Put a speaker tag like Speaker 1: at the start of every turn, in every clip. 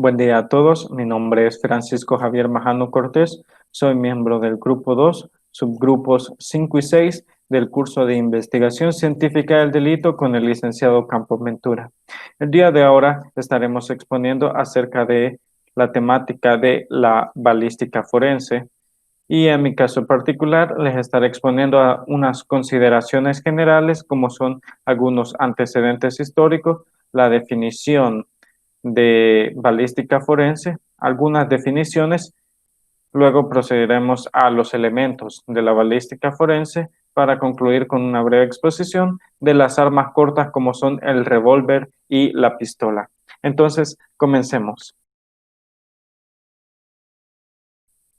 Speaker 1: Buen día a todos, mi nombre es Francisco Javier Majano Cortés, soy miembro del Grupo 2, subgrupos 5 y 6 del curso de Investigación Científica del Delito con el licenciado Campos Ventura. El día de ahora estaremos exponiendo acerca de la temática de la balística forense y en mi caso particular les estaré exponiendo a unas consideraciones generales como son algunos antecedentes históricos, la definición de balística forense, algunas definiciones, luego procederemos a los elementos de la balística forense para concluir con una breve exposición de las armas cortas como son el revólver y la pistola. Entonces, comencemos.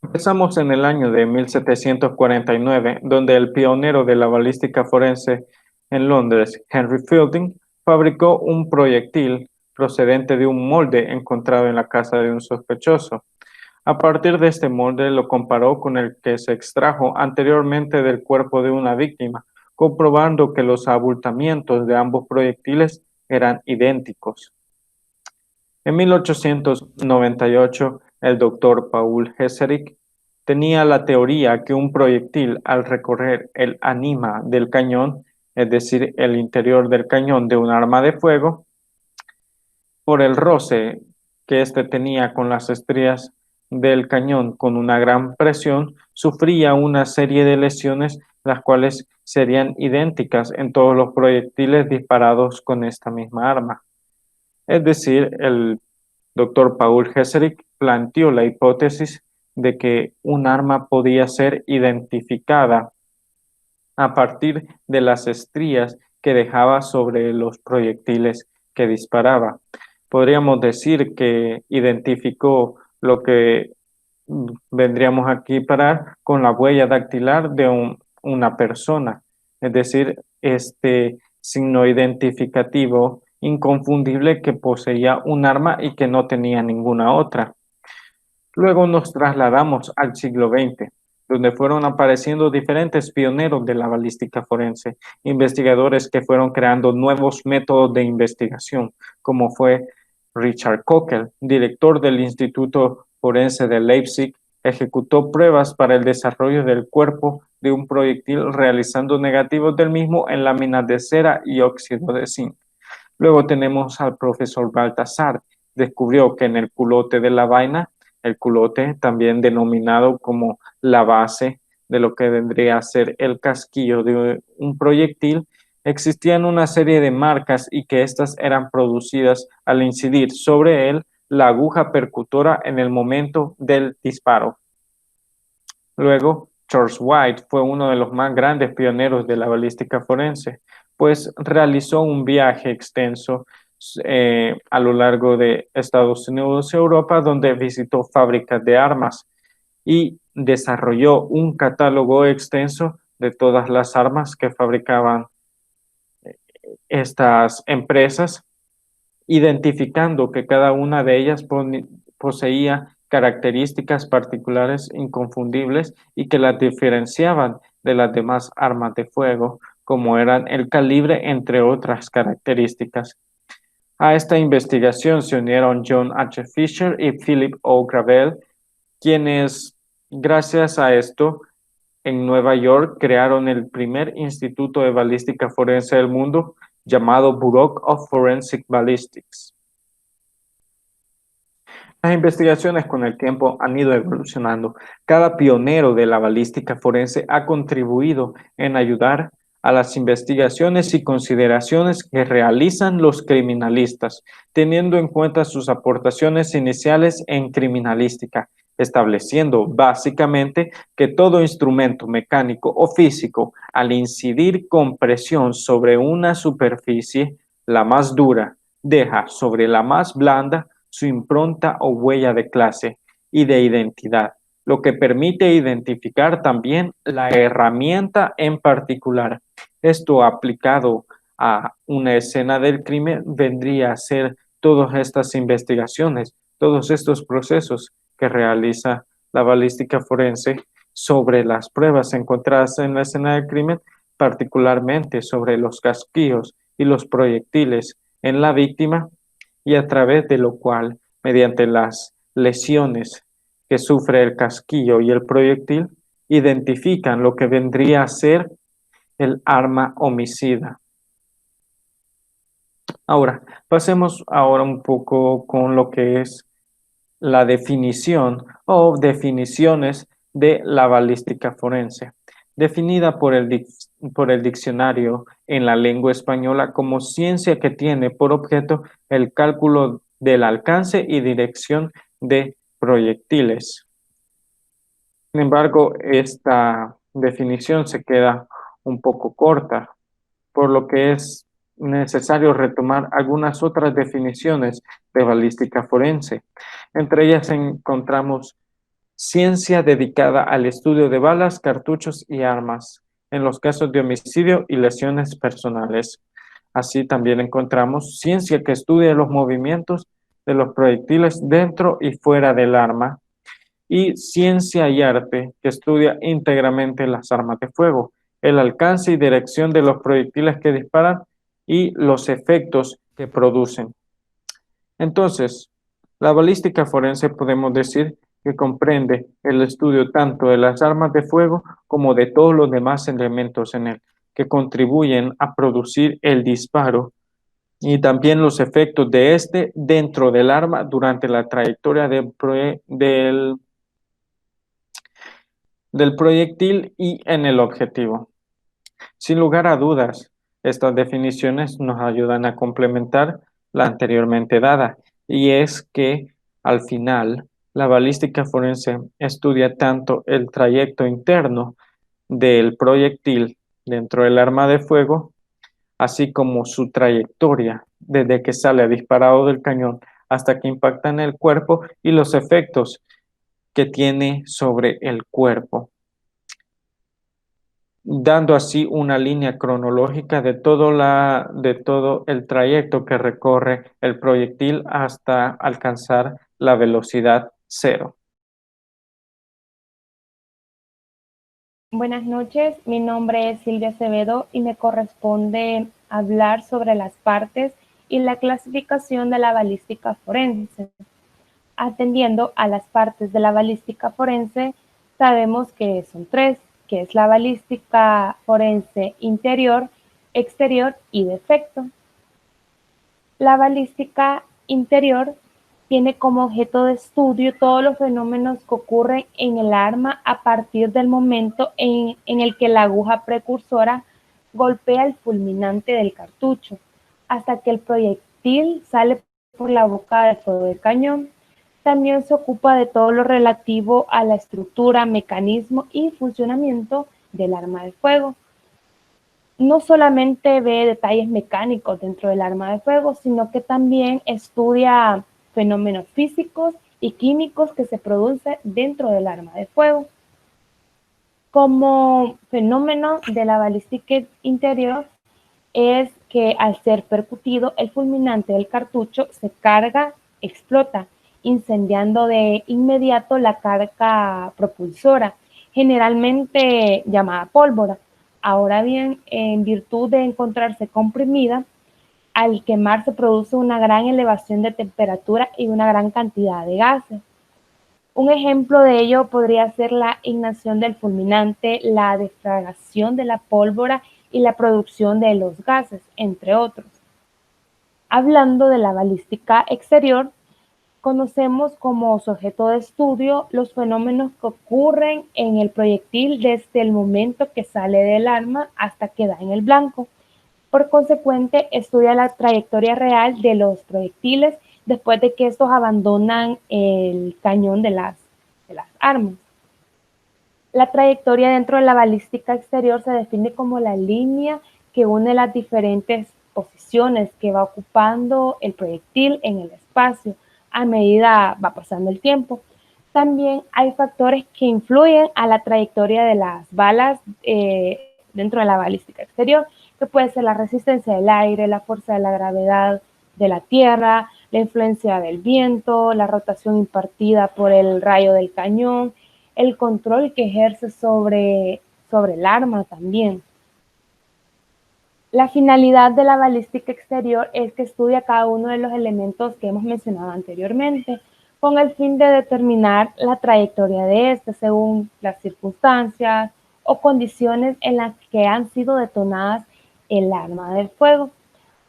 Speaker 1: Empezamos en el año de 1749, donde el pionero de la balística forense en Londres, Henry Fielding, fabricó un proyectil procedente de un molde encontrado en la casa de un sospechoso. A partir de este molde lo comparó con el que se extrajo anteriormente del cuerpo de una víctima, comprobando que los abultamientos de ambos proyectiles eran idénticos. En 1898, el doctor Paul Hesserich tenía la teoría que un proyectil al recorrer el ánima del cañón, es decir, el interior del cañón de un arma de fuego, por el roce que éste tenía con las estrías del cañón con una gran presión, sufría una serie de lesiones las cuales serían idénticas en todos los proyectiles disparados con esta misma arma. Es decir, el doctor Paul Hesserich planteó la hipótesis de que un arma podía ser identificada a partir de las estrías que dejaba sobre los proyectiles que disparaba. Podríamos decir que identificó lo que vendríamos aquí a parar con la huella dactilar de una persona, es decir, este signo identificativo inconfundible que poseía un arma y que no tenía ninguna otra. Luego nos trasladamos al siglo XX, donde fueron apareciendo diferentes pioneros de la balística forense, investigadores que fueron creando nuevos métodos de investigación, como fue Richard Cockle, director del Instituto Forense de Leipzig, ejecutó pruebas para el desarrollo del cuerpo de un proyectil realizando negativos del mismo en láminas de cera y óxido de zinc. Luego tenemos al profesor Baltasar, descubrió que en el culote de la vaina, el culote también denominado como la base de lo que vendría a ser el casquillo de un proyectil, existían una serie de marcas y que éstas eran producidas al incidir sobre él la aguja percutora en el momento del disparo. Luego, George White fue uno de los más grandes pioneros de la balística forense, pues realizó un viaje extenso a lo largo de Estados Unidos y Europa, donde visitó fábricas de armas y desarrolló un catálogo extenso de todas las armas que fabricaban estas empresas, identificando que cada una de ellas poseía características particulares inconfundibles y que las diferenciaban de las demás armas de fuego, como eran el calibre, entre otras características. A esta investigación se unieron John H. Fisher y Philip O. Gravel, quienes, gracias a esto, en Nueva York crearon el primer instituto de balística forense del mundo, llamado Bureau of Forensic Ballistics. Las investigaciones con el tiempo han ido evolucionando. Cada pionero de la balística forense ha contribuido en ayudar a las investigaciones y consideraciones que realizan los criminalistas, teniendo en cuenta sus aportaciones iniciales en criminalística, estableciendo básicamente que todo instrumento mecánico o físico, al incidir con presión sobre una superficie, la más dura, deja sobre la más blanda su impronta o huella de clase y de identidad, lo que permite identificar también la herramienta en particular. Esto aplicado a una escena del crimen vendría a ser todas estas investigaciones, todos estos procesos que realiza la balística forense sobre las pruebas encontradas en la escena del crimen, particularmente sobre los casquillos y los proyectiles en la víctima, y a través de lo cual mediante las lesiones que sufre el casquillo y el proyectil, identifican lo que vendría a ser el arma homicida. Ahora, pasemos ahora un poco con lo que es la definición o definiciones de la balística forense, definida por el diccionario en la lengua española como ciencia que tiene por objeto el cálculo del alcance y dirección de proyectiles. Sin embargo, esta definición se queda un poco corta, por lo que es necesario retomar algunas otras definiciones de balística forense. Entre ellas encontramos ciencia dedicada al estudio de balas, cartuchos y armas en los casos de homicidio y lesiones personales. Así también encontramos ciencia que estudia los movimientos de los proyectiles dentro y fuera del arma, y ciencia y arte, que estudia íntegramente las armas de fuego, el alcance y dirección de los proyectiles que disparan y los efectos que producen. Entonces, la balística forense podemos decir que comprende el estudio tanto de las armas de fuego como de todos los demás elementos en él, que contribuyen a producir el disparo y también los efectos de este dentro del arma durante la trayectoria del proyectil y en el objetivo. Sin lugar a dudas, estas definiciones nos ayudan a complementar la anteriormente dada, y es que al final la balística forense estudia tanto el trayecto interno del proyectil dentro del arma de fuego, así como su trayectoria desde que sale disparado del cañón hasta que impacta en el cuerpo y los efectos que tiene sobre el cuerpo, dando así una línea cronológica de todo el trayecto que recorre el proyectil hasta alcanzar la velocidad cero.
Speaker 2: Buenas noches, mi nombre es Silvia Acevedo y me corresponde hablar sobre las partes y la clasificación de la balística forense. Atendiendo a las partes de la balística forense, sabemos que son tres, que es la balística forense interior, exterior y de efecto. La balística interior tiene como objeto de estudio todos los fenómenos que ocurren en el arma a partir del momento en el que la aguja precursora golpea el fulminante del cartucho, hasta que el proyectil sale por la boca del fuego del cañón. También se ocupa de todo lo relativo a la estructura, mecanismo y funcionamiento del arma de fuego. No solamente ve detalles mecánicos dentro del arma de fuego, sino que también estudia fenómenos físicos y químicos que se producen dentro del arma de fuego. Como fenómeno de la balística interior es que al ser percutido, el fulminante del cartucho se carga, explota, incendiando de inmediato la carga propulsora, generalmente llamada pólvora. Ahora bien, en virtud de encontrarse comprimida, al quemar se produce una gran elevación de temperatura y una gran cantidad de gases. Un ejemplo de ello podría ser la ignición del fulminante, la deflagración de la pólvora y la producción de los gases, entre otros. Hablando de la balística exterior, conocemos como su objeto de estudio los fenómenos que ocurren en el proyectil desde el momento que sale del arma hasta que da en el blanco. Por consecuente, estudia la trayectoria real de los proyectiles después de que estos abandonan el cañón de las armas. La trayectoria dentro de la balística exterior se define como la línea que une las diferentes posiciones que va ocupando el proyectil en el espacio a medida va pasando el tiempo. También hay factores que influyen a la trayectoria de las balas dentro de la balística exterior, que puede ser la resistencia del aire, la fuerza de la gravedad de la Tierra, la influencia del viento, la rotación impartida por el rayo del cañón, el control que ejerce sobre el arma también. La finalidad de la balística exterior es que estudia cada uno de los elementos que hemos mencionado anteriormente, con el fin de determinar la trayectoria de este según las circunstancias o condiciones en las que han sido detonadas el arma del fuego.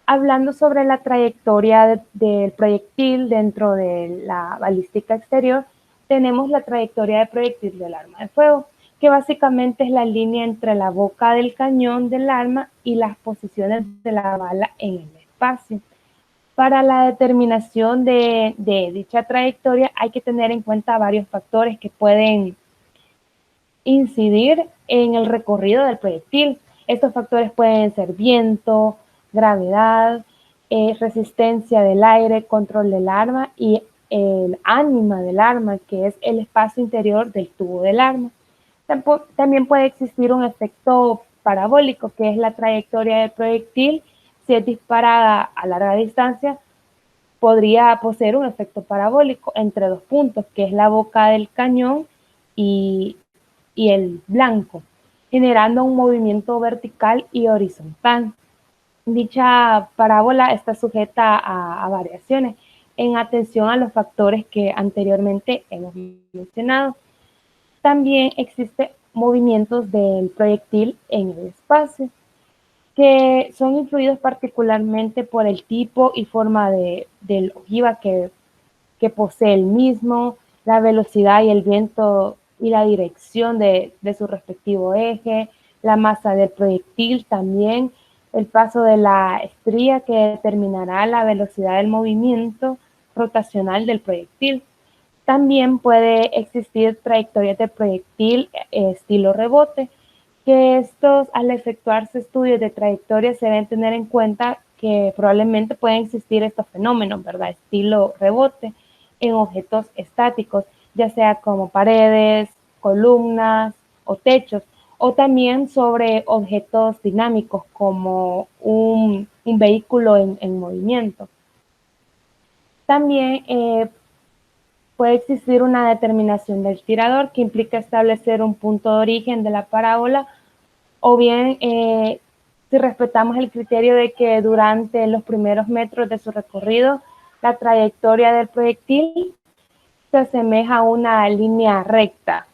Speaker 2: Hablando sobre la trayectoria del proyectil dentro de la balística exterior, tenemos la trayectoria de proyectil del arma de fuego, que básicamente es la línea entre la boca del cañón del arma y las posiciones de la bala en el espacio. Para la determinación de dicha trayectoria hay que tener en cuenta varios factores que pueden incidir en el recorrido del proyectil. Estos factores pueden ser viento, gravedad, resistencia del aire, control del arma y el ánima del arma, que es el espacio interior del tubo del arma. También puede existir un efecto parabólico, que es la trayectoria del proyectil. Si es disparada a larga distancia, podría poseer un efecto parabólico entre dos puntos, que es la boca del cañón y el blanco, generando un movimiento vertical y horizontal. Dicha parábola está sujeta a variaciones en atención a los factores que anteriormente hemos mencionado. También existen movimientos del proyectil en el espacio, que son influidos particularmente por el tipo y forma del ojiva que posee el mismo, la velocidad y el viento y la dirección de su respectivo eje, la masa del proyectil también, el paso de la estría que determinará la velocidad del movimiento rotacional del proyectil. También puede existir trayectorias de proyectil estilo rebote, que estos, al efectuarse estudios de trayectoria, se deben tener en cuenta que probablemente pueden existir estos fenómenos, ¿verdad? Estilo rebote en objetos estáticos, ya sea como paredes, columnas o techos, o también sobre objetos dinámicos como un vehículo en movimiento. También puede existir una determinación del tirador que implica establecer un punto de origen de la parábola, o bien si respetamos el criterio de que durante los primeros metros de su recorrido la trayectoria del proyectil se asemeja a una línea recta.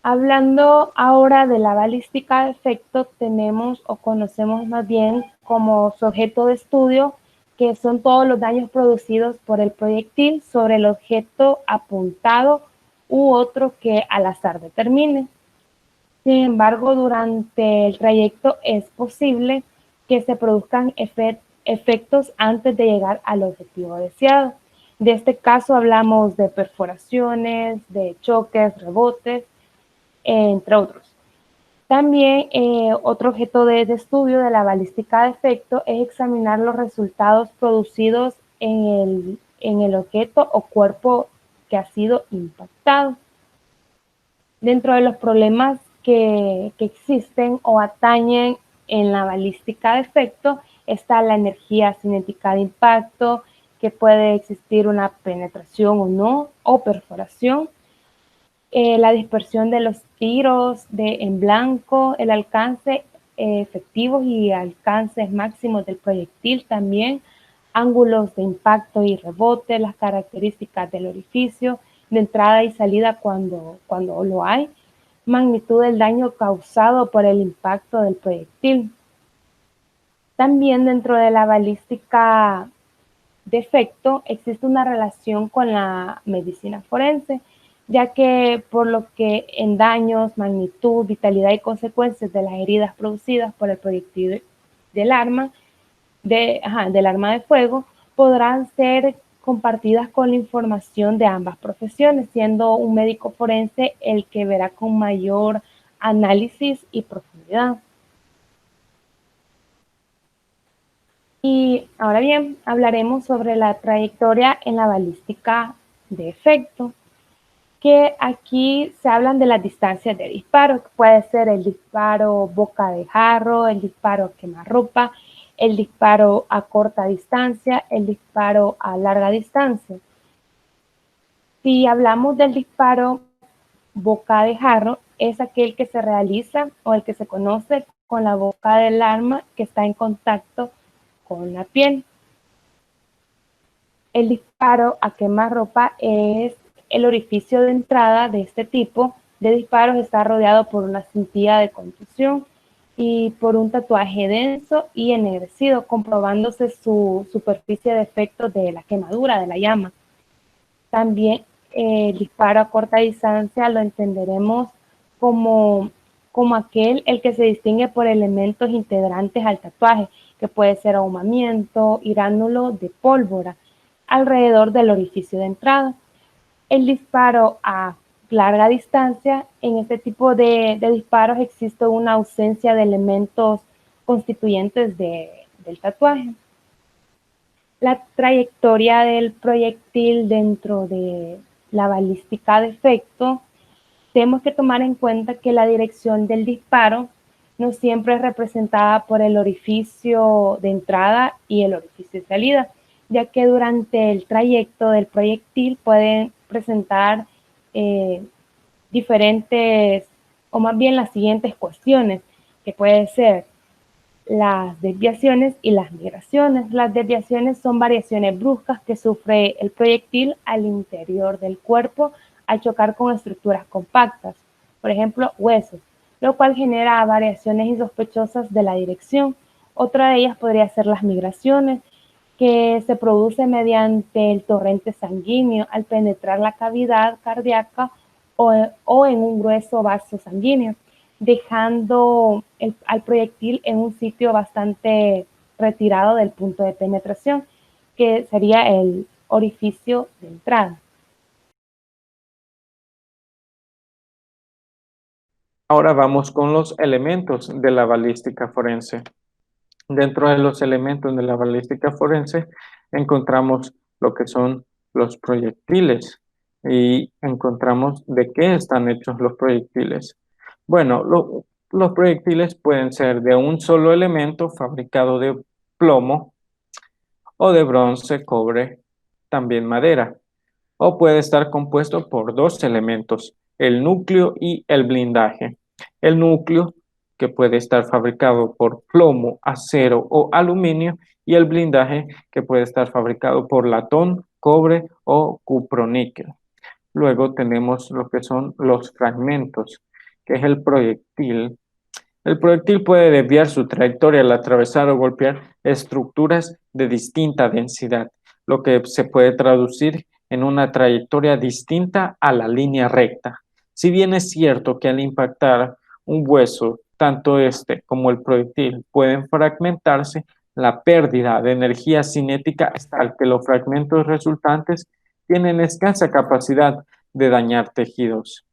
Speaker 2: Hablando ahora de la balística de efecto, tenemos o conocemos más bien como su objeto de estudio, que son todos los daños producidos por el proyectil sobre el objeto apuntado u otro que al azar determine. Sin embargo, durante el trayecto es posible que se produzcan efectos antes de llegar al objetivo deseado. De este caso hablamos de perforaciones, de choques, rebotes, entre otros. También otro objeto de estudio de la balística de efecto es examinar los resultados producidos en el objeto o cuerpo que ha sido impactado. Dentro de los problemas que existen o atañen en la balística de efecto está la energía cinética de impacto, que puede existir una penetración o no, o perforación, la dispersión de los tiros en blanco, el alcance efectivos y alcances máximos del proyectil también, ángulos de impacto y rebote, las características del orificio de entrada y salida cuando lo hay, magnitud del daño causado por el impacto del proyectil. También dentro de la balística de efecto existe una relación con la medicina forense, ya que por lo que en daños, magnitud, vitalidad y consecuencias de las heridas producidas por el proyectil del arma, del arma de fuego, podrán ser compartidas con la información de ambas profesiones, siendo un médico forense el que verá con mayor análisis y profundidad. Y ahora bien, hablaremos sobre la trayectoria en la balística de efecto, que aquí se hablan de las distancias de disparo, que puede ser el disparo boca de jarro, el disparo quemarropa, el disparo a corta distancia, el disparo a larga distancia. Si hablamos del disparo boca de jarro, es aquel que se realiza o el que se conoce con la boca del arma que está en contacto con la piel. El disparo a quemarropa es el orificio de entrada de este tipo de disparos. Está rodeado por una cintilla de contusión y por un tatuaje denso y ennegrecido, comprobándose su superficie de efecto de la quemadura de la llama. También el disparo a corta distancia lo entenderemos como, como aquel el que se distingue por elementos integrantes al tatuaje, que puede ser ahumamiento y gránulo de pólvora alrededor del orificio de entrada. El disparo a larga distancia, en este tipo de disparos existe una ausencia de elementos constituyentes del tatuaje. La trayectoria del proyectil dentro de la balística de efecto, tenemos que tomar en cuenta que la dirección del disparo no siempre es representada por el orificio de entrada y el orificio de salida, ya que durante el trayecto del proyectil pueden presentar diferentes, o más bien las siguientes cuestiones, que puede ser las desviaciones y las migraciones. Las desviaciones son variaciones bruscas que sufre el proyectil al interior del cuerpo al chocar con estructuras compactas, por ejemplo, huesos, lo cual genera variaciones insospechosas de la dirección. Otra de ellas podría ser las migraciones, que se produce mediante el torrente sanguíneo al penetrar la cavidad cardíaca o en un grueso vaso sanguíneo, dejando al proyectil en un sitio bastante retirado del punto de penetración, que sería el orificio de entrada.
Speaker 1: Ahora vamos con los elementos de la balística forense. Dentro de los elementos de la balística forense encontramos lo que son los proyectiles y encontramos de qué están hechos los proyectiles. Bueno, los proyectiles pueden ser de un solo elemento fabricado de plomo o de bronce, cobre, también madera, o puede estar compuesto por dos elementos, el núcleo y el blindaje. El núcleo, que puede estar fabricado por plomo, acero o aluminio, y el blindaje, que puede estar fabricado por latón, cobre o cuproníquel. Luego tenemos lo que son los fragmentos, que es el proyectil. El proyectil puede desviar su trayectoria al atravesar o golpear estructuras de distinta densidad, lo que se puede traducir en una trayectoria distinta a la línea recta. Si bien es cierto que al impactar un hueso, tanto este como el proyectil pueden fragmentarse, la pérdida de energía cinética es tal que los fragmentos resultantes tienen escasa capacidad de dañar tejidos.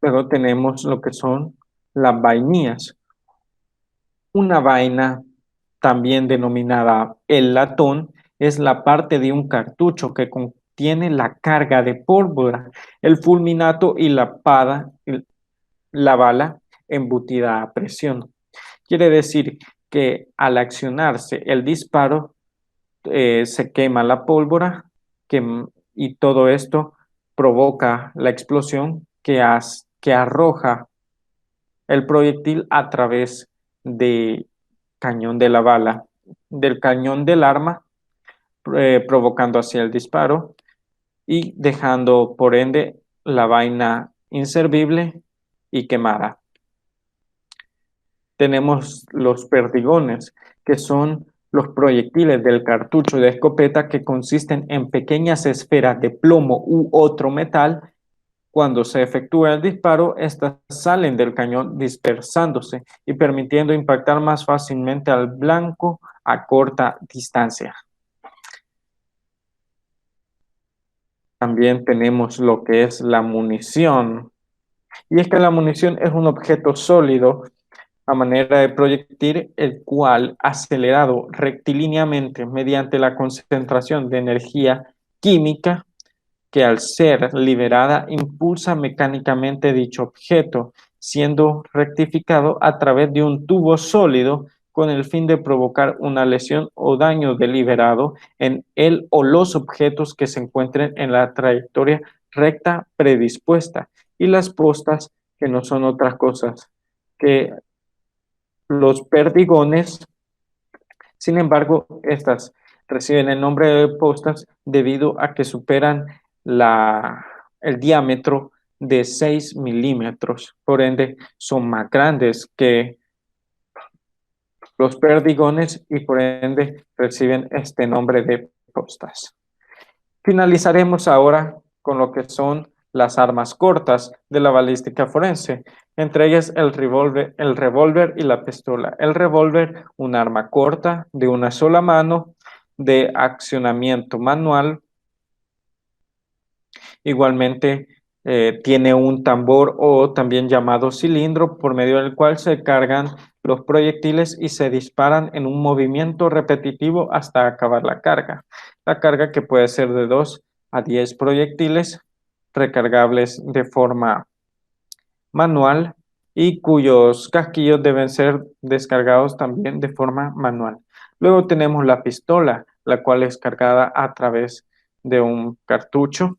Speaker 1: Luego tenemos lo que son las vainillas. Una vaina, también denominada el latón, es la parte de un cartucho que contiene la carga de pólvora, el fulminato y la bala embutida a presión. Quiere decir que al accionarse el disparo, se quema la pólvora y todo esto provoca la explosión que arroja el proyectil a través del cañón de la bala, del cañón del arma, provocando así el disparo y dejando por ende la vaina inservible y quemada. Tenemos los perdigones, que son los proyectiles del cartucho de escopeta que consisten en pequeñas esferas de plomo u otro metal. Cuando se efectúa el disparo, estas salen del cañón dispersándose y permitiendo impactar más fácilmente al blanco a corta distancia. También tenemos lo que es la munición. Y es que la munición es un objeto sólido a manera de proyectil, el cual, acelerado rectilíneamente mediante la concentración de energía química, que al ser liberada impulsa mecánicamente dicho objeto, siendo rectificado a través de un tubo sólido con el fin de provocar una lesión o daño deliberado en él o los objetos que se encuentren en la trayectoria recta predispuesta, y las postas, que no son otras cosas que los perdigones, sin embargo, estas reciben el nombre de postas debido a que superan el diámetro de 6 milímetros. Por ende, son más grandes que los perdigones y por ende reciben este nombre de postas. Finalizaremos ahora con lo que son las armas cortas de la balística forense, entre ellas el revólver y la pistola. El revólver, un arma corta de una sola mano, de accionamiento manual. Igualmente tiene un tambor o también llamado cilindro por medio del cual se cargan los proyectiles y se disparan en un movimiento repetitivo hasta acabar la carga. La carga que puede ser de 2 a 10 proyectiles recargables de forma manual y cuyos casquillos deben ser descargados también de forma manual. Luego tenemos la pistola, la cual es cargada a través de un cartucho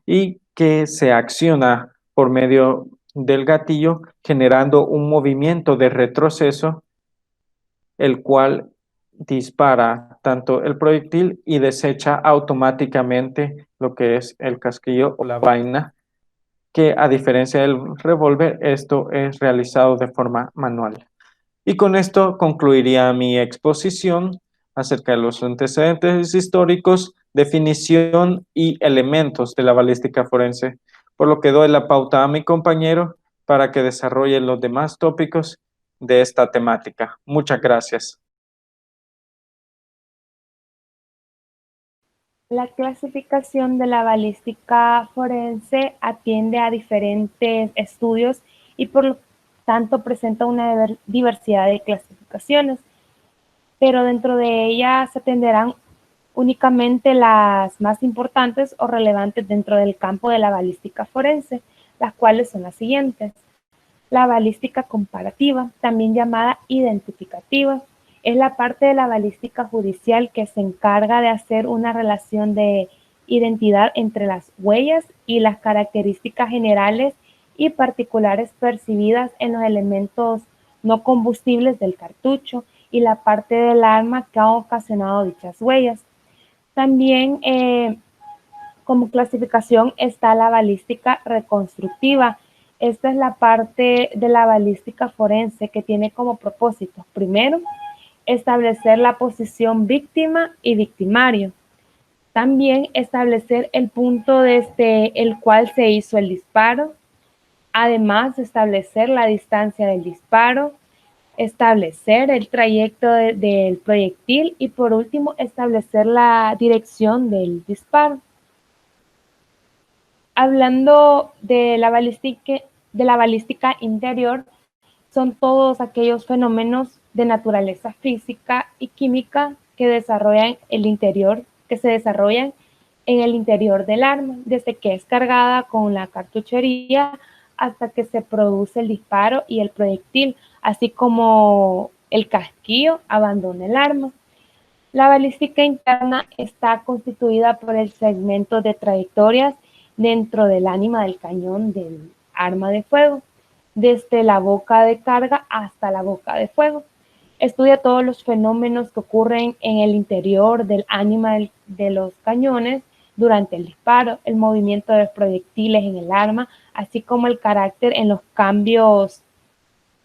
Speaker 1: y que se acciona por medio del gatillo generando un movimiento de retroceso, el cual dispara tanto el proyectil y desecha automáticamente lo que es el casquillo o la vaina, que a diferencia del revólver, esto es realizado de forma manual. Y con esto concluiría mi exposición acerca de los antecedentes históricos, definición y elementos de la balística forense, por lo que doy la pauta a mi compañero para que desarrolle los demás tópicos de esta temática. Muchas gracias.
Speaker 2: La clasificación de la balística forense atiende a diferentes estudios y por lo tanto presenta una diversidad de clasificaciones, pero dentro de ellas se atenderán únicamente las más importantes o relevantes dentro del campo de la balística forense, las cuales son las siguientes. La balística comparativa, también llamada identificativa, es la parte de la balística judicial que se encarga de hacer una relación de identidad entre las huellas y las características generales y particulares percibidas en los elementos no combustibles del cartucho y la parte del arma que ha ocasionado dichas huellas. También como clasificación está la balística reconstructiva. Esta es la parte de la balística forense que tiene como propósito, primero, establecer la posición víctima y victimario. También establecer el punto desde el cual se hizo el disparo. Además, establecer la distancia del disparo, establecer el trayecto del proyectil y por último, establecer la dirección del disparo. Hablando de la balística interior, son todos aquellos fenómenos de naturaleza física y química que se desarrollan en el interior del arma, desde que es cargada con la cartuchería hasta que se produce el disparo y el proyectil, así como el casquillo abandona el arma. La balística interna está constituida por el segmento de trayectorias dentro del ánima del cañón del arma de fuego, desde la boca de carga hasta la boca de fuego. Estudia todos los fenómenos que ocurren en el interior del ánima de los cañones durante el disparo, el movimiento de los proyectiles en el arma, así como el carácter en los cambios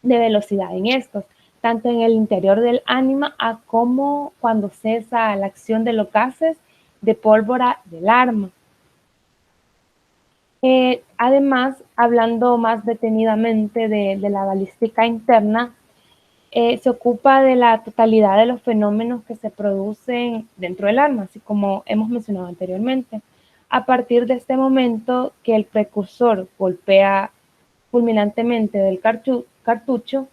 Speaker 2: de velocidad en estos, tanto en el interior del ánima como cuando cesa la acción de los gases de pólvora del arma. Además, hablando más detenidamente de la balística interna, se ocupa de la totalidad de los fenómenos que se producen dentro del arma, así como hemos mencionado anteriormente. A partir de este momento que el precursor golpea fulminantemente del cartucho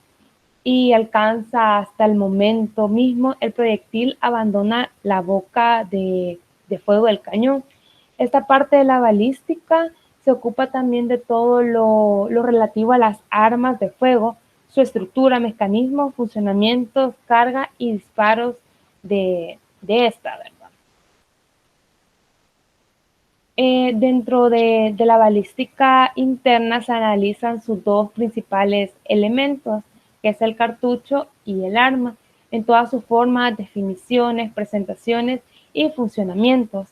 Speaker 2: y alcanza hasta el momento mismo, el proyectil abandona la boca de fuego del cañón. Esta parte de la balística se ocupa también de todo lo relativo a las armas de fuego, su estructura, mecanismos, funcionamientos, carga y disparos de esta, ¿verdad? Dentro de la balística interna se analizan sus dos principales elementos, que es el cartucho y el arma, en todas sus formas, definiciones, presentaciones y funcionamientos,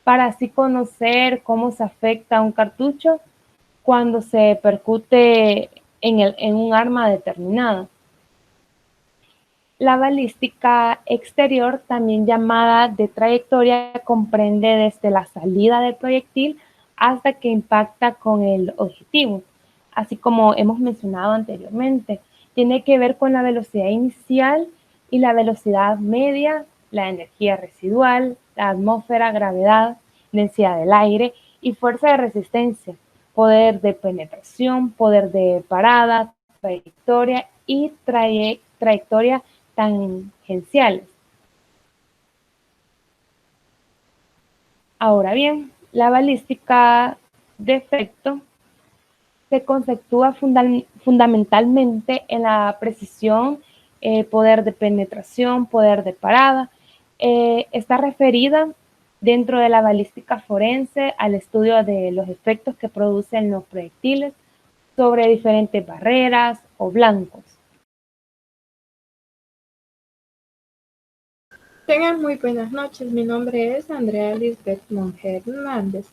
Speaker 2: para así conocer cómo se afecta un cartucho cuando se percute en un arma determinada. La balística exterior, también llamada de trayectoria, comprende desde la salida del proyectil hasta que impacta con el objetivo. Así como hemos mencionado anteriormente, tiene que ver con la velocidad inicial y la velocidad media, la energía residual, la atmósfera, gravedad, densidad del aire y fuerza de resistencia, poder de penetración, poder de parada, trayectoria y trayectoria tangenciales. Ahora bien, la balística de efecto se conceptúa fundamentalmente en la precisión, poder de penetración, poder de parada. Está referida dentro de la balística forense al estudio de los efectos que producen los proyectiles sobre diferentes barreras o blancos.
Speaker 3: Tengan muy buenas noches, mi nombre es Andrea Lisbeth Monge Hernández.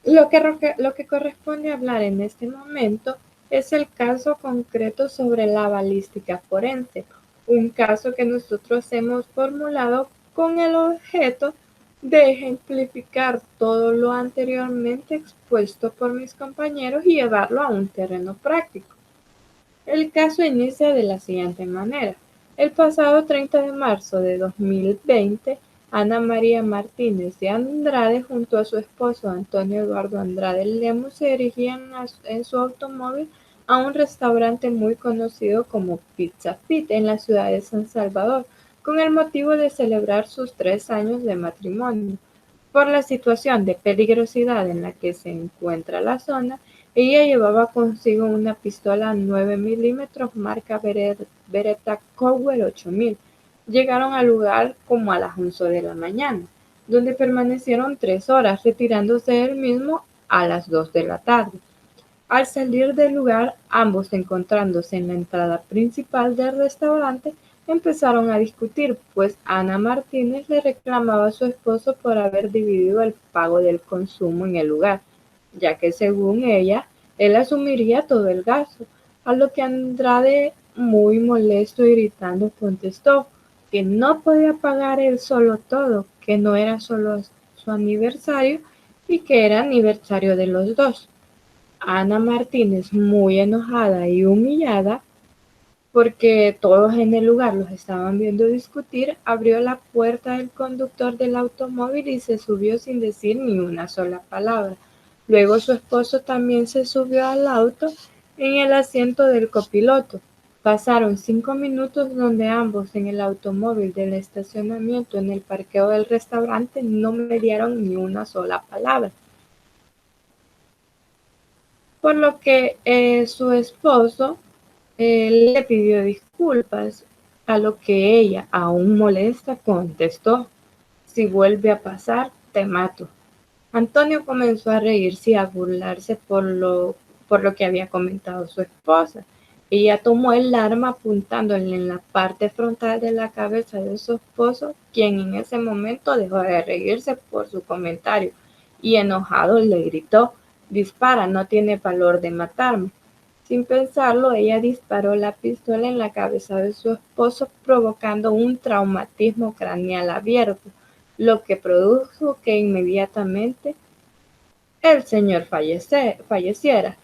Speaker 3: Lo que corresponde hablar en este momento es el caso concreto sobre la balística forense, un caso que nosotros hemos formulado con el objeto de ejemplificar todo lo anteriormente expuesto por mis compañeros y llevarlo a un terreno práctico. El caso inicia de la siguiente manera. El pasado 30 de marzo de 2020, Ana María Martínez de Andrade junto a su esposo Antonio Eduardo Andrade Lemus se dirigían en su automóvil a un restaurante muy conocido como Pizza Fit en la ciudad de San Salvador, con el motivo de celebrar sus 3 años de matrimonio. Por la situación de peligrosidad en la que se encuentra la zona, ella llevaba consigo una pistola 9 milímetros marca Beretta Cowell 8000. Llegaron al lugar como a las 11 de la mañana, donde permanecieron 3 horas, retirándose del mismo a las 2 de la tarde. Al salir del lugar, ambos encontrándose en la entrada principal del restaurante, empezaron a discutir, pues Ana Martínez le reclamaba a su esposo por haber dividido el pago del consumo en el lugar, ya que según ella, él asumiría todo el gasto, a lo que Andrade, muy molesto y gritando, contestó que no podía pagar él solo todo, que no era solo su aniversario y que era aniversario de los dos. Ana Martínez, muy enojada y humillada, porque todos en el lugar los estaban viendo discutir, abrió la puerta del conductor del automóvil y se subió sin decir ni una sola palabra. Luego su esposo también se subió al auto en el asiento del copiloto. Pasaron 5 minutos donde ambos en el automóvil del estacionamiento en el parqueo del restaurante no mediaron ni una sola palabra. Por lo que su esposo le pidió disculpas, a lo que ella, aún molesta, contestó: si vuelve a pasar, te mato. Antonio comenzó a reírse y a burlarse por lo que había comentado su esposa. Ella tomó el arma apuntándole en la parte frontal de la cabeza de su esposo, quien en ese momento dejó de reírse por su comentario y enojado le gritó: dispara, no tiene valor de matarme. Sin pensarlo, ella disparó la pistola en la cabeza de su esposo, provocando un traumatismo craneal abierto, lo que produjo que inmediatamente el señor falleciera.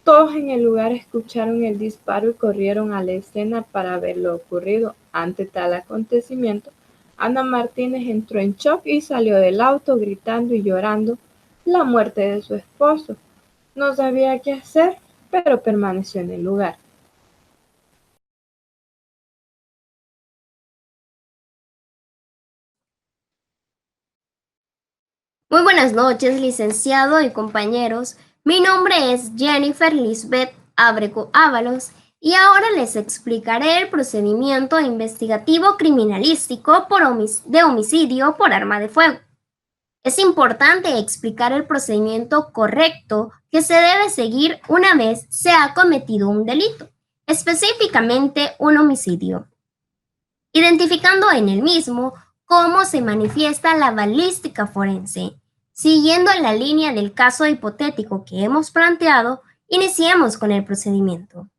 Speaker 3: Todos en el lugar escucharon el disparo y corrieron a la escena para ver lo ocurrido. Ante tal acontecimiento, Ana Martínez entró en shock y salió del auto gritando y llorando la muerte de su esposo. No sabía qué hacer, pero permaneció en el lugar.
Speaker 4: Muy buenas noches, licenciado y compañeros. Mi nombre es Jennifer Lisbeth Abrego Ábalos y ahora les explicaré el procedimiento investigativo criminalístico de homicidio por arma de fuego. Es importante explicar el procedimiento correcto que se debe seguir una vez se ha cometido un delito, específicamente un homicidio, identificando en el mismo cómo se manifiesta la balística forense. Siguiendo la línea del caso hipotético que hemos planteado, iniciemos con el procedimiento.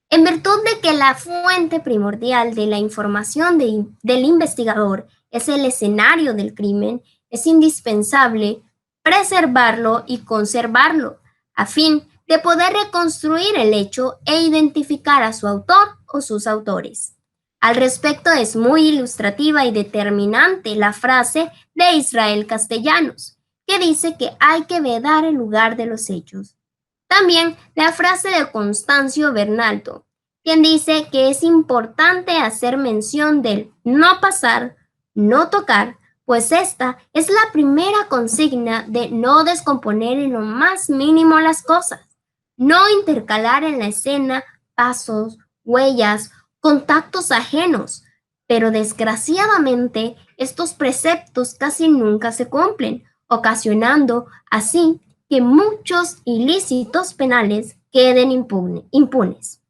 Speaker 4: En virtud de que la fuente primordial de la información del investigador es el escenario del crimen, es indispensable preservarlo y conservarlo a fin de poder reconstruir el hecho e identificar a su autor o sus autores. Al respecto es muy ilustrativa y determinante la frase de Israel Castellanos, que dice que hay que vedar el lugar de los hechos. También la frase de Constancio Bernaldo, quien dice que es importante hacer mención del no pasar, no tocar, pues esta es la primera consigna de no descomponer en lo más mínimo las cosas, no intercalar en la escena pasos, huellas, contactos ajenos, pero desgraciadamente estos preceptos casi nunca se cumplen, ocasionando así que muchos ilícitos penales queden impunes.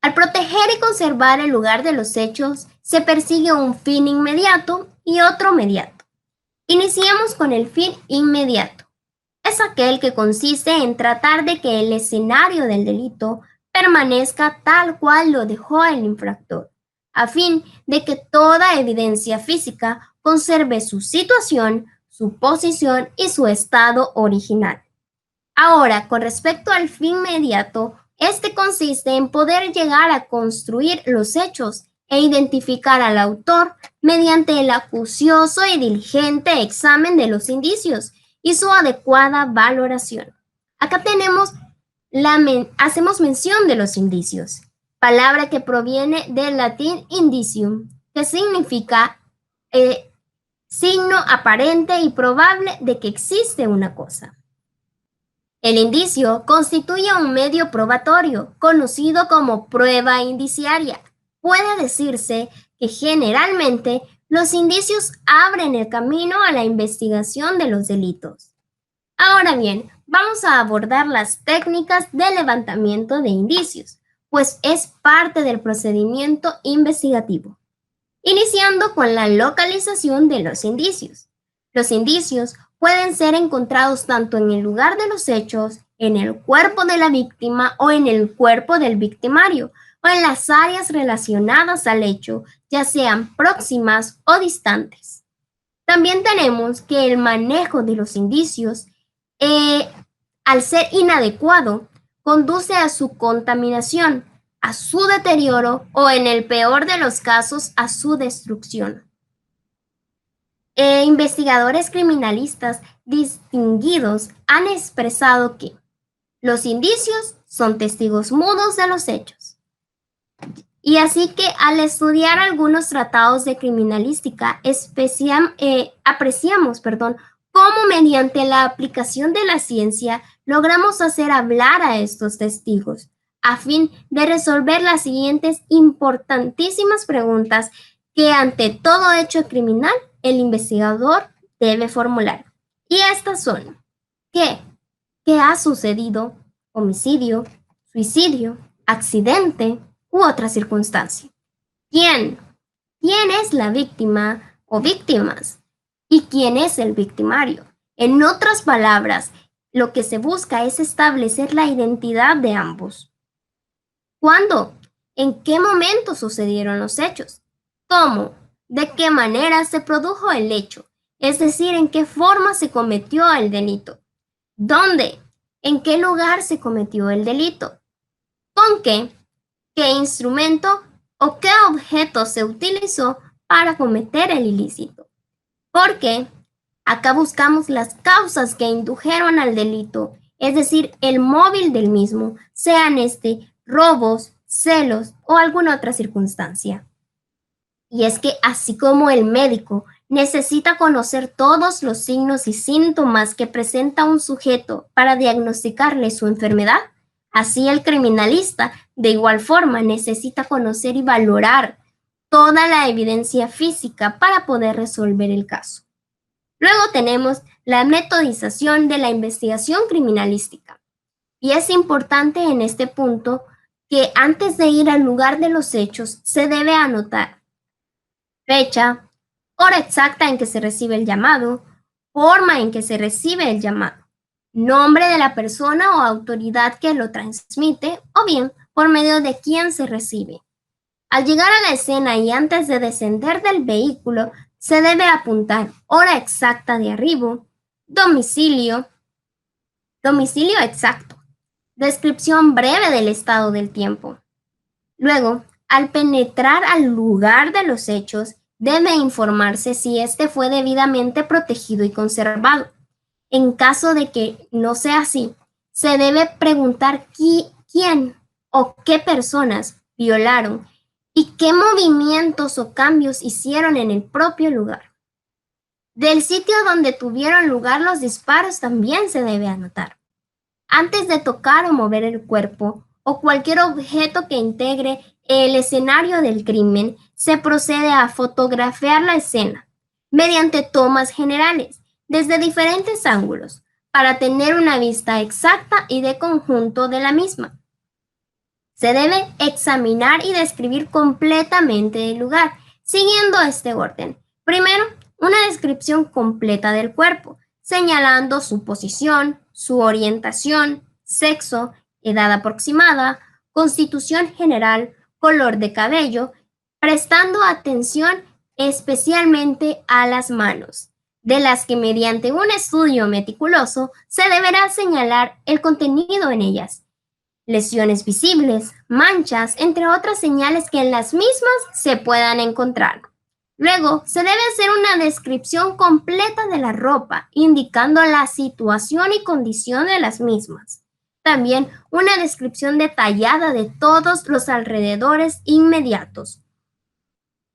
Speaker 4: Al proteger y conservar el lugar de los hechos, se persigue un fin inmediato y otro mediato. Iniciemos con el fin inmediato. Es aquel que consiste en tratar de que el escenario del delito permanezca tal cual lo dejó el infractor, a fin de que toda evidencia física conserve su situación, su posición y su estado original. Ahora, con respecto al fin inmediato, este consiste en poder llegar a construir los hechos e identificar al autor mediante el acucioso y diligente examen de los indicios y su adecuada valoración. Acá hacemos mención de los indicios, palabra que proviene del latín indicium, que significa signo aparente y probable de que existe una cosa. El indicio constituye un medio probatorio, conocido como prueba indiciaria. Puede decirse que generalmente los indicios abren el camino a la investigación de los delitos. Ahora bien, vamos a abordar las técnicas de levantamiento de indicios, pues es parte del procedimiento investigativo. Iniciando con la localización de los indicios. Los indicios pueden ser encontrados tanto en el lugar de los hechos, en el cuerpo de la víctima o en el cuerpo del victimario, o en las áreas relacionadas al hecho, ya sean próximas o distantes. También tenemos que el manejo de los indicios, al ser inadecuado, conduce a su contaminación, a su deterioro o, en el peor de los casos, a su destrucción. Investigadores criminalistas distinguidos han expresado que los indicios son testigos mudos de los hechos. Y así que al estudiar algunos tratados de criminalística, apreciamos cómo mediante la aplicación de la ciencia logramos hacer hablar a estos testigos, a fin de resolver las siguientes importantísimas preguntas que ante todo hecho criminal el investigador debe formular. Y estas son: ¿qué? ¿Qué ha sucedido? ¿Homicidio? ¿Suicidio? ¿Accidente? U otra circunstancia. ¿Quién? ¿Quién es la víctima o víctimas? ¿Y quién es el victimario? En otras palabras, lo que se busca es establecer la identidad de ambos. ¿Cuándo? ¿En qué momento sucedieron los hechos? ¿Cómo? ¿De qué manera se produjo el hecho? Es decir, ¿en qué forma se cometió el delito? ¿Dónde? ¿En qué lugar se cometió el delito? ¿Con qué? ¿Qué instrumento o qué objeto se utilizó para cometer el ilícito? Porque acá buscamos las causas que indujeron al delito, es decir, el móvil del mismo, sean robos, celos o alguna otra circunstancia. Y es que así como el médico necesita conocer todos los signos y síntomas que presenta un sujeto para diagnosticarle su enfermedad, así el criminalista de igual forma necesita conocer y valorar toda la evidencia física para poder resolver el caso. Luego tenemos la metodización de la investigación criminalística. Y es importante en este punto que antes de ir al lugar de los hechos se debe anotar fecha, hora exacta en que se recibe el llamado, forma en que se recibe el llamado, nombre de la persona o autoridad que lo transmite o bien por medio de quién se recibe. Al llegar a la escena y antes de descender del vehículo, se debe apuntar hora exacta de arribo, domicilio exacto, descripción breve del estado del tiempo. Luego, al penetrar al lugar de los hechos, debe informarse si este fue debidamente protegido y conservado. En caso de que no sea así, se debe preguntar quién o qué personas violaron y qué movimientos o cambios hicieron en el propio lugar. Del sitio donde tuvieron lugar los disparos también se debe anotar. Antes de tocar o mover el cuerpo o cualquier objeto que integre el escenario del crimen, se procede a fotografiar la escena mediante tomas generales desde diferentes ángulos para tener una vista exacta y de conjunto de la misma. Se debe examinar y describir completamente el lugar, siguiendo este orden. Primero, una descripción completa del cuerpo, señalando su posición, su orientación, sexo, edad aproximada, constitución general, color de cabello, prestando atención especialmente a las manos, de las que mediante un estudio meticuloso se deberá señalar el contenido en ellas. Lesiones visibles, manchas, entre otras señales que en las mismas se puedan encontrar. Luego, se debe hacer una descripción completa de la ropa, indicando la situación y condición de las mismas. También una descripción detallada de todos los alrededores inmediatos,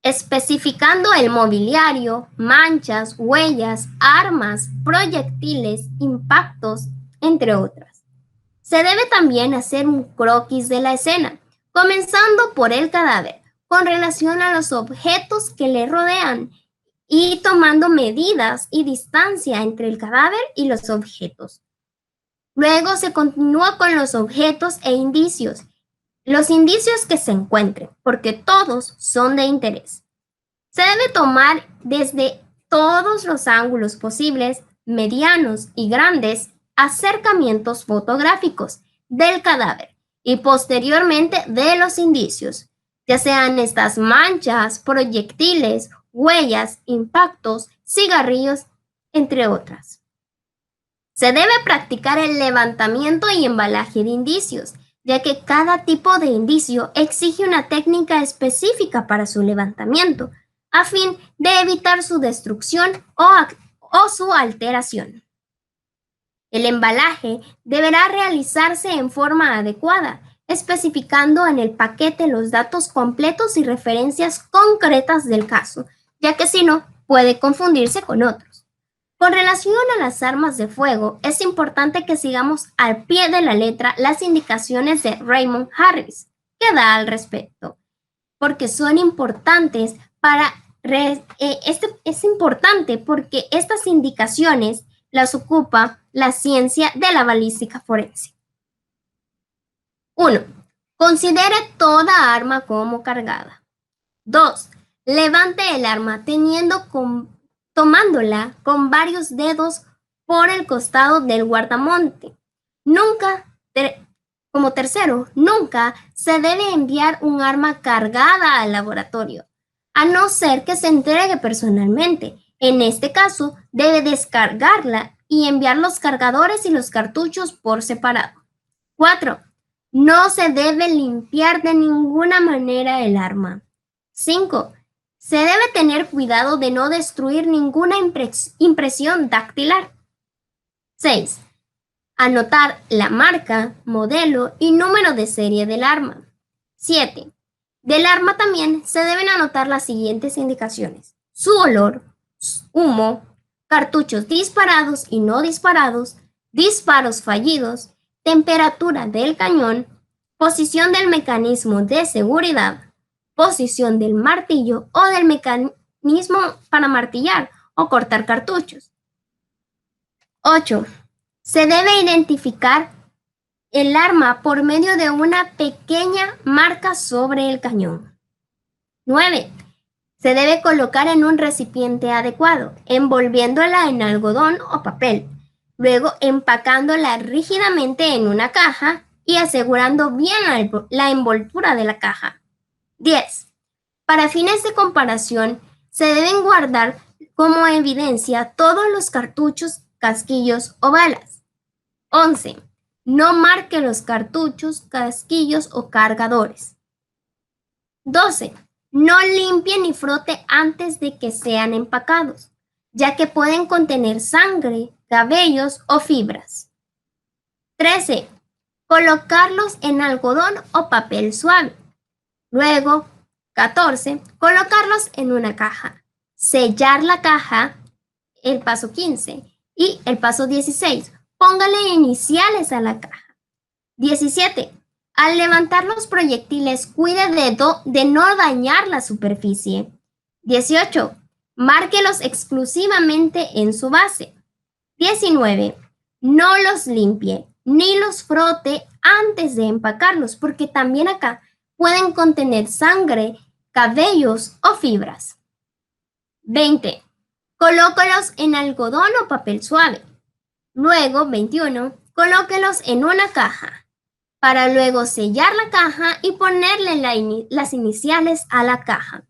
Speaker 4: especificando el mobiliario, manchas, huellas, armas, proyectiles, impactos, entre otras. Se debe también hacer un croquis de la escena, comenzando por el cadáver, con relación a los objetos que le rodean y tomando medidas y distancia entre el cadáver y los objetos. Luego se continúa con los objetos e indicios, los indicios que se encuentren, porque todos son de interés. Se debe tomar desde todos los ángulos posibles, medianos y grandes, acercamientos fotográficos del cadáver y posteriormente de los indicios, ya sean estas manchas, proyectiles, huellas, impactos, cigarrillos, entre otras. Se debe practicar el levantamiento y embalaje de indicios, ya que cada tipo de indicio exige una técnica específica para su levantamiento, a fin de evitar su destrucción o su alteración. El embalaje deberá realizarse en forma adecuada, especificando en el paquete los datos completos y referencias concretas del caso, ya que si no, puede confundirse con otros. Con relación a las armas de fuego, es importante que sigamos al pie de la letra las indicaciones de Raymond Harris, que da al respecto, porque son importantes es importante porque estas indicaciones las ocupa la ciencia de la balística forense. 1. Considere toda arma como cargada. 2. Levante el arma tomándola con varios dedos por el costado del guardamonte. Como tercero, nunca se debe enviar un arma cargada al laboratorio, a no ser que se entregue personalmente. En este caso, debe descargarla y enviar los cargadores y los cartuchos por separado. 4. No se debe limpiar de ninguna manera el arma. 5. Se debe tener cuidado de no destruir ninguna impresión dactilar. 6. Anotar la marca, modelo y número de serie del arma. 7. Del arma también se deben anotar las siguientes indicaciones: su olor, humo, cartuchos disparados y no disparados, disparos fallidos, temperatura del cañón, posición del mecanismo de seguridad, posición del martillo o del mecanismo para martillar o cortar cartuchos, 8. Se debe identificar el arma por medio de una pequeña marca sobre el cañón. 9. Se debe colocar en un recipiente adecuado, envolviéndola en algodón o papel, luego empacándola rígidamente en una caja y asegurando bien la envoltura de la caja. 10. Para fines de comparación, se deben guardar como evidencia todos los cartuchos, casquillos o balas. 11. No marque los cartuchos, casquillos o cargadores. 12. No limpie ni frote antes de que sean empacados, ya que pueden contener sangre, cabellos o fibras. 13. Colocarlos en algodón o papel suave. Luego, 14. Colocarlos en una caja. Sellar la caja, el paso 15. Y el paso 16. Póngale iniciales a la caja. 17. Al levantar los proyectiles, cuide de no dañar la superficie. 18. Márquelos exclusivamente en su base. 19. No los limpie ni los frote antes de empacarlos, porque también acá pueden contener sangre, cabellos o fibras. 20. Colócalos en algodón o papel suave. Luego, 21. Colóquelos en una caja, para luego sellar la caja y ponerle las iniciales a la caja.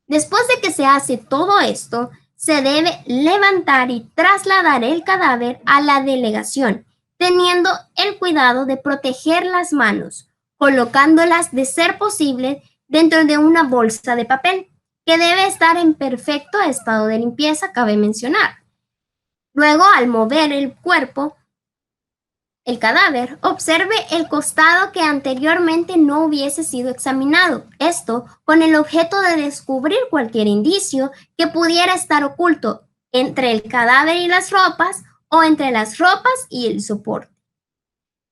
Speaker 4: Después de que se hace todo esto, se debe levantar y trasladar el cadáver a la delegación, teniendo el cuidado de proteger las manos, colocándolas de ser posible dentro de una bolsa de papel, que debe estar en perfecto estado de limpieza, cabe mencionar. Luego, al mover el cuerpo, el cadáver, observe el costado que anteriormente no hubiese sido examinado. Esto con el objeto de descubrir cualquier indicio que pudiera estar oculto entre el cadáver y las ropas o entre las ropas y el soporte.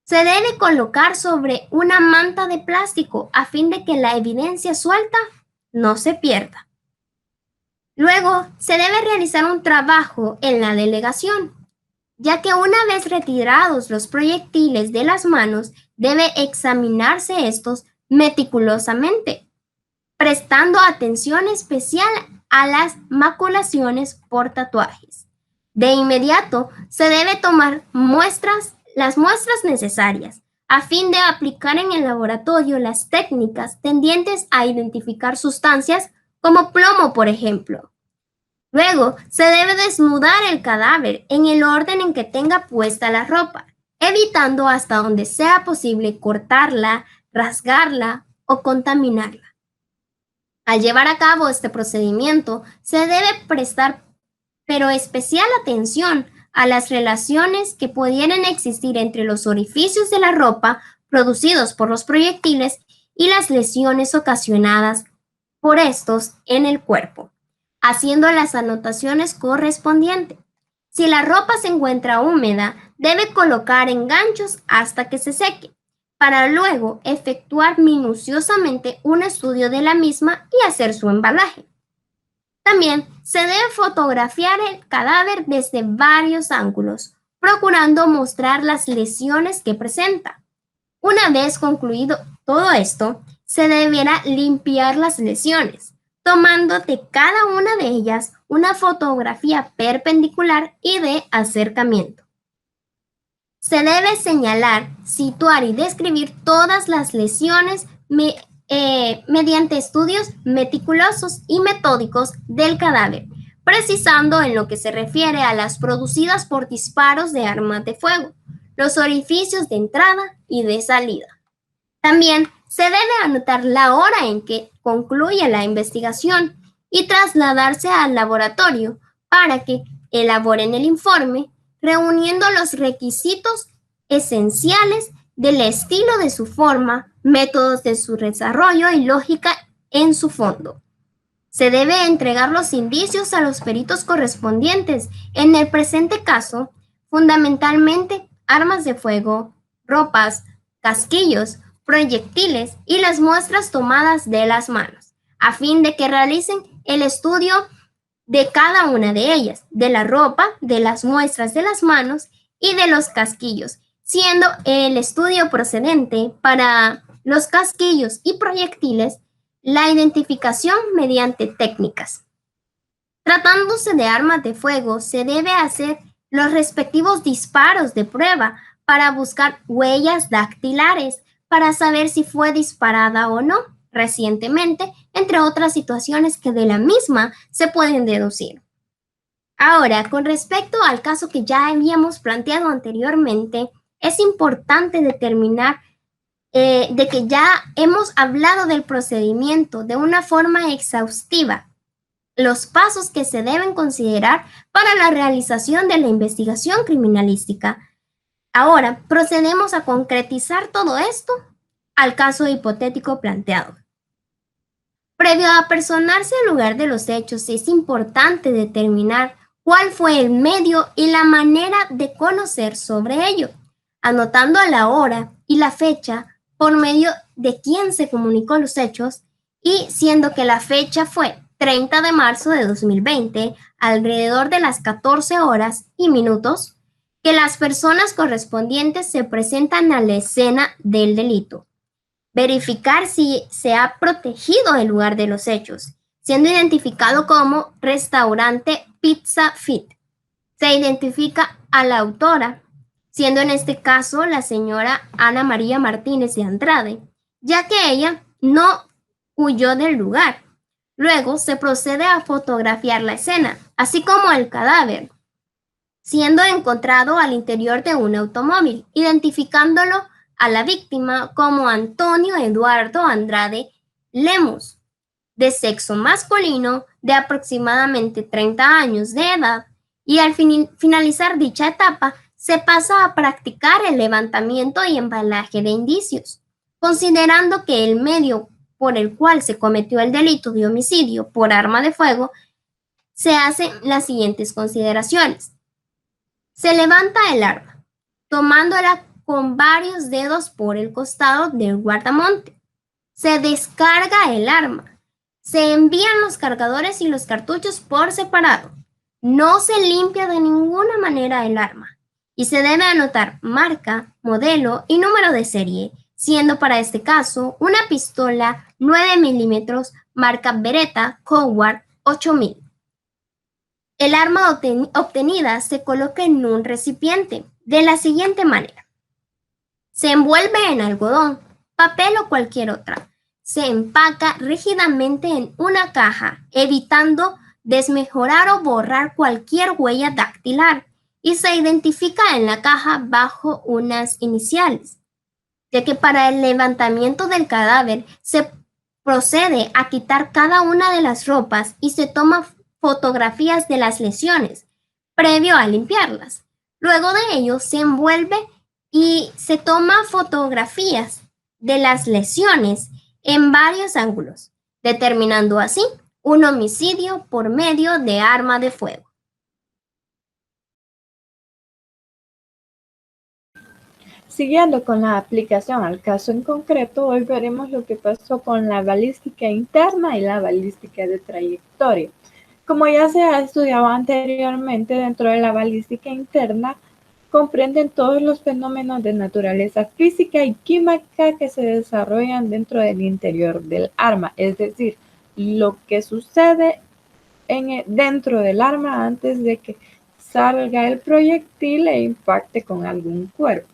Speaker 4: Se debe colocar sobre una manta de plástico a fin de que la evidencia suelta no se pierda. Luego, se debe realizar un trabajo en la delegación, ya que una vez retirados los proyectiles de las manos, debe examinarse estos meticulosamente, prestando atención especial a las maculaciones por tatuajes. De inmediato, se debe tomar las muestras necesarias, a fin de aplicar en el laboratorio las técnicas tendientes a identificar sustancias como plomo, por ejemplo. Luego, se debe desnudar el cadáver en el orden en que tenga puesta la ropa, evitando hasta donde sea posible cortarla, rasgarla o contaminarla. Al llevar a cabo este procedimiento, se debe prestar pero especial atención a las relaciones que pudieran existir entre los orificios de la ropa producidos por los proyectiles y las lesiones ocasionadas por estos en el cuerpo, haciendo las anotaciones correspondientes. Si la ropa se encuentra húmeda, debe colocar en ganchos hasta que se seque, para luego efectuar minuciosamente un estudio de la misma y hacer su embalaje. También se debe fotografiar el cadáver desde varios ángulos, procurando mostrar las lesiones que presenta. Una vez concluido todo esto, se deberá limpiar las lesiones, tomando de cada una de ellas una fotografía perpendicular y de acercamiento. Se debe señalar, situar y describir todas las lesiones mediante estudios meticulosos y metódicos del cadáver, precisando en lo que se refiere a las producidas por disparos de armas de fuego, los orificios de entrada y de salida. También se debe anotar la hora en que concluye la investigación y trasladarse al laboratorio para que elaboren el informe, reuniendo los requisitos esenciales del estilo de su forma, métodos de su desarrollo y lógica en su fondo. Se debe entregar los indicios a los peritos correspondientes, en el presente caso, fundamentalmente armas de fuego, ropas, casquillos, proyectiles y las muestras tomadas de las manos, a fin de que realicen el estudio de cada una de ellas, de la ropa, de las muestras de las manos y de los casquillos, siendo el estudio procedente para los casquillos y proyectiles la identificación mediante técnicas. Tratándose de armas de fuego, se debe hacer los respectivos disparos de prueba para buscar huellas dactilares para saber si fue disparada o no recientemente, entre otras situaciones que de la misma se pueden deducir. Ahora, con respecto al caso que ya habíamos planteado anteriormente, es importante determinar de que ya hemos hablado del procedimiento de una forma exhaustiva, los pasos que se deben considerar para la realización de la investigación criminalística. Ahora, procedemos a concretizar todo esto al caso hipotético planteado. Previo a apersonarse al lugar de los hechos, es importante determinar cuál fue el medio y la manera de conocer sobre ello, anotando la hora y la fecha por medio de quien se comunicó los hechos, y siendo que la fecha fue 30 de marzo de 2020, alrededor de las 14 horas y minutos, que las personas correspondientes se presentan a la escena del delito. Verificar si se ha protegido el lugar de los hechos, siendo identificado como restaurante Pizza Fit. Se identifica a la autora, siendo en este caso la señora Ana María Martínez de Andrade, ya que ella no huyó del lugar. Luego se procede a fotografiar la escena, así como el cadáver, siendo encontrado al interior de un automóvil, identificándolo a la víctima como Antonio Eduardo Andrade Lemus, de sexo masculino, de aproximadamente 30 años de edad, y al finalizar dicha etapa, se pasa a practicar el levantamiento y embalaje de indicios, considerando que el medio por el cual se cometió el delito de homicidio por arma de fuego, se hacen las siguientes consideraciones. Se levanta el arma, tomándola con varios dedos por el costado del guardamonte. Se descarga el arma. Se envían los cargadores y los cartuchos por separado. No se limpia de ninguna manera el arma. Y se debe anotar marca, modelo y número de serie, siendo para este caso una pistola 9 milímetros marca Beretta Coward 8000. El arma obtenida se coloca en un recipiente de la siguiente manera. Se envuelve en algodón, papel o cualquier otra. Se empaca rígidamente en una caja, evitando desmejorar o borrar cualquier huella dactilar, y se identifica en la caja bajo unas iniciales, ya que para el levantamiento del cadáver se procede a quitar cada una de las ropas y se toma fotografías de las lesiones, previo a limpiarlas. Luego de ello se envuelve y se toma fotografías de las lesiones en varios ángulos, determinando así un homicidio por medio de arma de fuego.
Speaker 3: Siguiendo con la aplicación al caso en concreto, hoy veremos lo que pasó con la balística interna y la balística de trayectoria. Como ya se ha estudiado anteriormente, dentro de la balística interna comprenden todos los fenómenos de naturaleza física y química que se desarrollan dentro del interior del arma, es decir, lo que sucede dentro del arma antes de que salga el proyectil e impacte con algún cuerpo.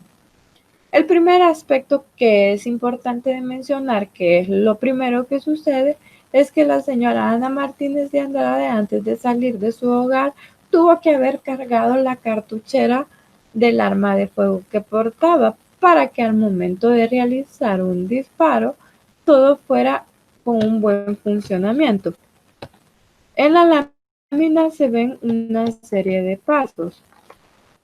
Speaker 3: El primer aspecto que es importante de mencionar, que es lo primero que sucede, es que la señora Ana Martínez de Andrade, antes de salir de su hogar, tuvo que haber cargado la cartuchera del arma de fuego que portaba para que al momento de realizar un disparo todo fuera con un buen funcionamiento. En la lámina se ven una serie de pasos.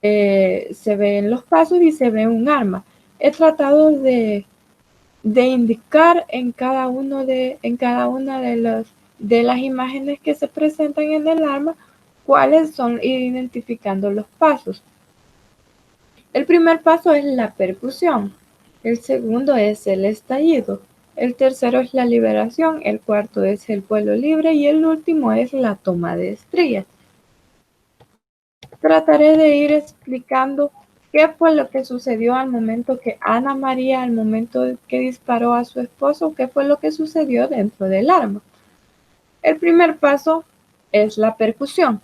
Speaker 3: Se ven los pasos y se ve un arma. He tratado de indicar en cada una de las imágenes que se presentan en el arma cuáles son, identificando los pasos. El primer paso es la percusión, el segundo es el estallido, el tercero es la liberación, el cuarto es el vuelo libre y el último es la toma de estrías. Trataré de ir explicando qué fue lo que sucedió al momento que Ana María, al momento que disparó a su esposo, qué fue lo que sucedió dentro del arma. El primer paso es la percusión.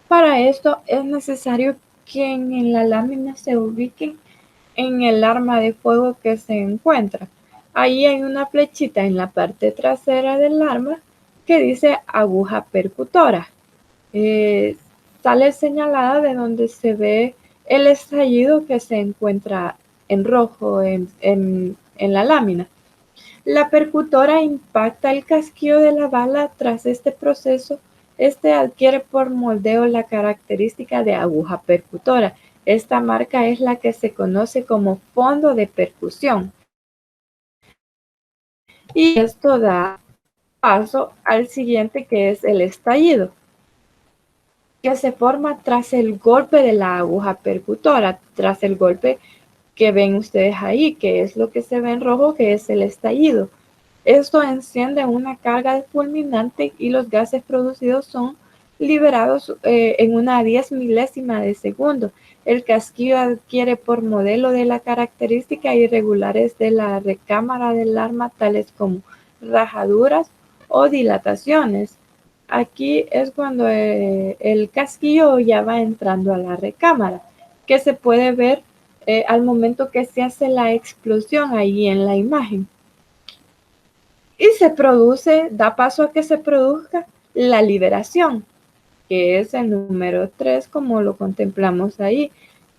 Speaker 3: Para esto es necesario que en la lámina se ubique en el arma de fuego que se encuentra. Ahí hay una flechita en la parte trasera del arma que dice aguja percutora. Sale señalada de donde se ve el estallido que se encuentra en rojo en la lámina. La percutora impacta el casquillo de la bala. Tras este proceso, este adquiere por moldeo la característica de aguja percutora. Esta marca es la que se conoce como fondo de percusión. Y esto da paso al siguiente, que es el estallido, que se forma tras el golpe de la aguja percutora, tras el golpe que ven ustedes ahí, que es lo que se ve en rojo, que es el estallido. Esto enciende una carga fulminante y los gases producidos son liberados en una 10 milésima de segundo. El casquillo adquiere por modelo de la característica irregulares de la recámara del arma, tales como rajaduras o dilataciones. Aquí es cuando el casquillo ya va entrando a la recámara, que se puede ver al momento que se hace la explosión ahí en la imagen. Y se produce, da paso a que se produzca la liberación, que es el número 3, como lo contemplamos ahí,